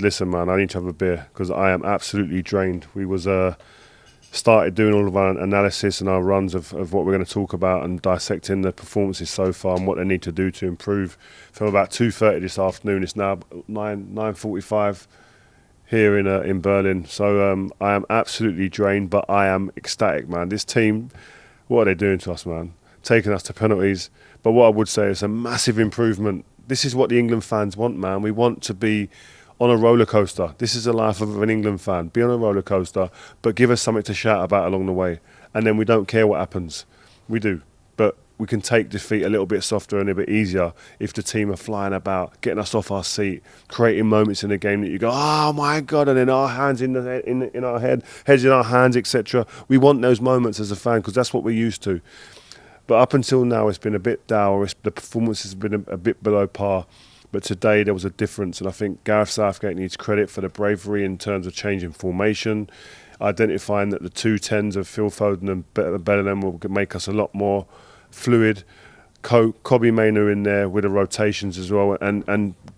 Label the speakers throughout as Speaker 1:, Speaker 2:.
Speaker 1: Listen, man, I need to have a beer because I am absolutely drained. We was started doing all of our analysis and our runs of what we're going to talk about and dissecting the performances so far and what they need to do to improve. From about 2:30 this afternoon, it's now 9:45 here in Berlin. So I am absolutely drained, but I am ecstatic, man. This team, what are they doing to us, man? Taking us to penalties. But what I would say is a massive improvement. This is what the England fans want, man. We want to be on a roller coaster. This is the life of an England fan. Be on a roller coaster, but give us something to shout about along the way. And then we don't care what happens. We do. But we can take defeat a little bit softer and a bit easier if the team are flying about, getting us off our seat, creating moments in the game that you go, oh my God, and then our hands in our heads in our hands, etc. We want those moments as a fan because that's what we're used to. But up until now, it's been a bit dour. The performance has been a bit below par. But today there was a difference, and I think Gareth Southgate needs credit for the bravery in terms of changing formation, identifying that the two tens of Phil Foden and Bellingham will make us a lot more fluid. Kobbie Mainoo in there with the rotations as well, and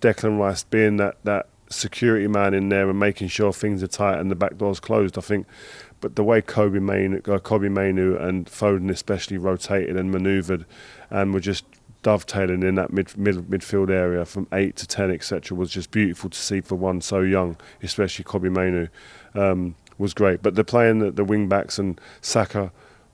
Speaker 1: Declan Rice being that security man in there and making sure things are tight and the back door's closed, I think. But the way Kobbie Mainoo and Foden especially rotated and manoeuvred and were just dovetailing in that midfield area from 8 to 10, etc., was just beautiful to see for one so young, especially Kobbie Mainoo, was great. But they're playing the wing backs and Saka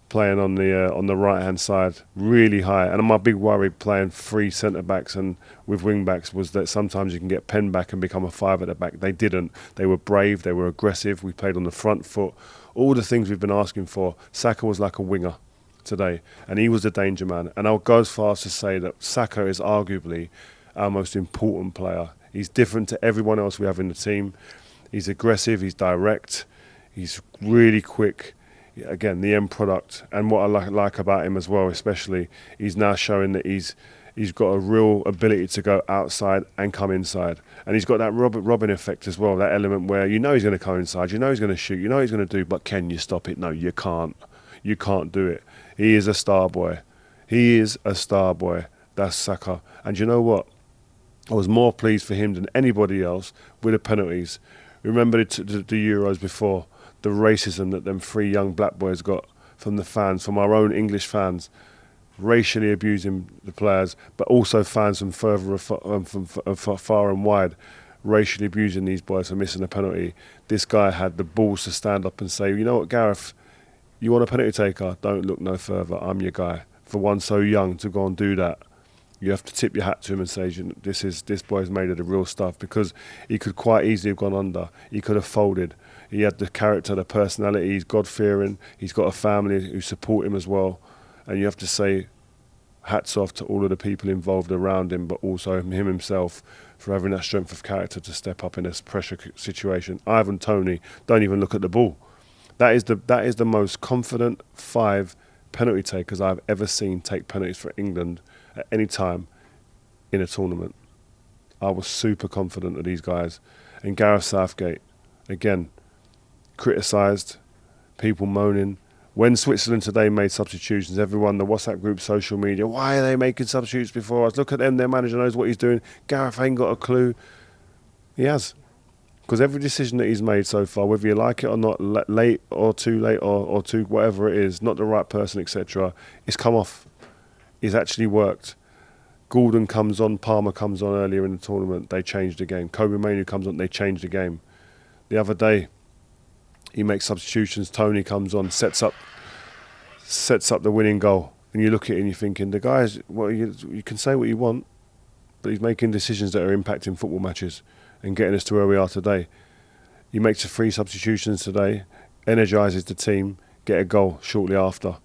Speaker 1: playing on the right hand side really high. And my big worry playing three centre backs and with wing backs was that sometimes you can get penned back and become a five at the back. They didn't. They were brave. They were aggressive. We played on the front foot. All the things we've been asking for. Saka was like a winger today, and he was the danger man. And I'll go as far as to say that Saka is arguably our most important player. He's different to everyone else we have in the team. He's aggressive, he's direct, he's really quick. Again, the end product. And what I like about him as well, especially, he's now showing that he's got a real ability to go outside and come inside. And he's got that Robin effect as well, that element where you know he's going to come inside, you know he's going to shoot, you know he's going to do, but can you stop it? No, you can't. You can't do it. He is a star boy. He is a star boy. That's Saka. And you know what? I was more pleased for him than anybody else with the penalties. Remember the Euros before, the racism that them three young black boys got from the fans, from our own English fans, racially abusing the players, but also fans from far and wide, racially abusing these boys for missing a penalty. This guy had the balls to stand up and say, you know what, Gareth, you want a penalty taker? Don't look no further. I'm your guy. For one so young to go and do that, you have to tip your hat to him and say, this boy's made of the real stuff, because he could quite easily have gone under. He could have folded. He had the character, the personality. He's God-fearing. He's got a family who support him as well. And you have to say hats off to all of the people involved around him, but also him himself for having that strength of character to step up in this pressure situation. Ivan Toney, don't even look at the ball. That is the most confident 5 penalty takers I've ever seen take penalties for England at any time in a tournament. I was super confident of these guys. And Gareth Southgate, again, criticised, people moaning. When Switzerland today made substitutions, everyone, the WhatsApp group, social media, why are they making substitutes before us? Look at them, their manager knows what he's doing. Gareth ain't got a clue. He has. Because every decision that he's made so far, whether you like it or not, late or too late or too whatever it is, not the right person, etc., it's come off. It's actually worked. Gordon comes on, Palmer comes on earlier in the tournament, they changed the game. Kobbie Mainoo comes on, they changed the game. The other day, he makes substitutions, Toney comes on, sets up the winning goal. And you look at it and you're thinking, the guys, well, you can say what you want, but he's making decisions that are impacting football matches and getting us to where we are today. He makes 3 substitutions today, energises the team, get a goal shortly after.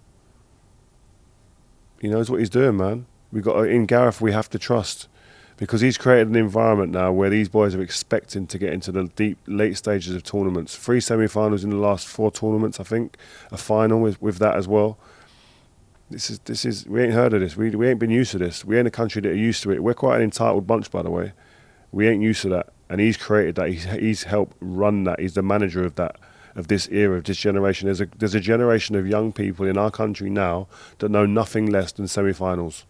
Speaker 1: He knows what he's doing, man. In Gareth, we have to trust, because he's created an environment now where these boys are expecting to get into the deep late stages of tournaments. 3 semi-finals in the last 4 tournaments, I think. A final with that as well. This is we ain't heard of this. We ain't been used to this. We ain't a country that are used to it. We're quite an entitled bunch, by the way. We ain't used to that. And he's created that. He's helped run that. He's the manager of that, of this era, of this generation. There's a generation of young people in our country now that know nothing less than semi-finals.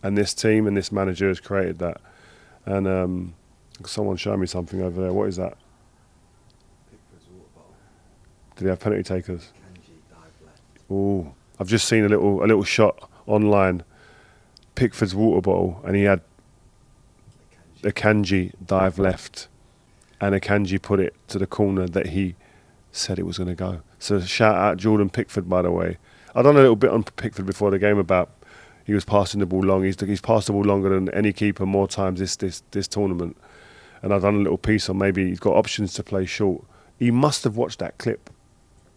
Speaker 1: And this team and this manager has created that. And Someone show me something over there. What is that?
Speaker 2: Pickford's water bottle.
Speaker 1: Do they have penalty takers?
Speaker 2: Kanji dive left.
Speaker 1: Oh, I've just seen a little shot online. Pickford's water bottle, and he had
Speaker 2: The
Speaker 1: a Kanji dive left, and a Kanji put it to the corner that he said it was going to go. So shout out Jordan Pickford, by the way. I've done a little bit on Pickford before the game about he was passing the ball long. He's passed the ball longer than any keeper more times this tournament. And I've done a little piece on maybe he's got options to play short. He must have watched that clip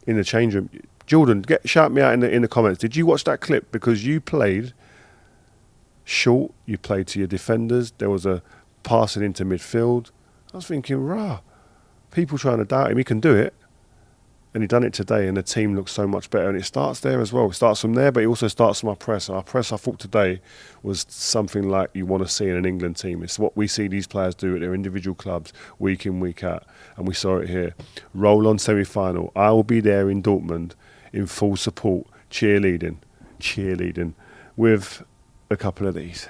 Speaker 1: in the change room. Jordan, shout me out in the comments. Did you watch that clip? Because you played short, you played to your defenders. There was a passing into midfield. I was thinking, rah, people trying to doubt him. He can do it. And he done it today, and the team looks so much better. And it starts there as well. It starts from there, but it also starts from our press. And our press, I thought today, was something like you want to see in an England team. It's what we see these players do at their individual clubs week in, week out. And we saw it here. Roll on semi-final. I will be there in Dortmund in full support, cheerleading, with a couple of these.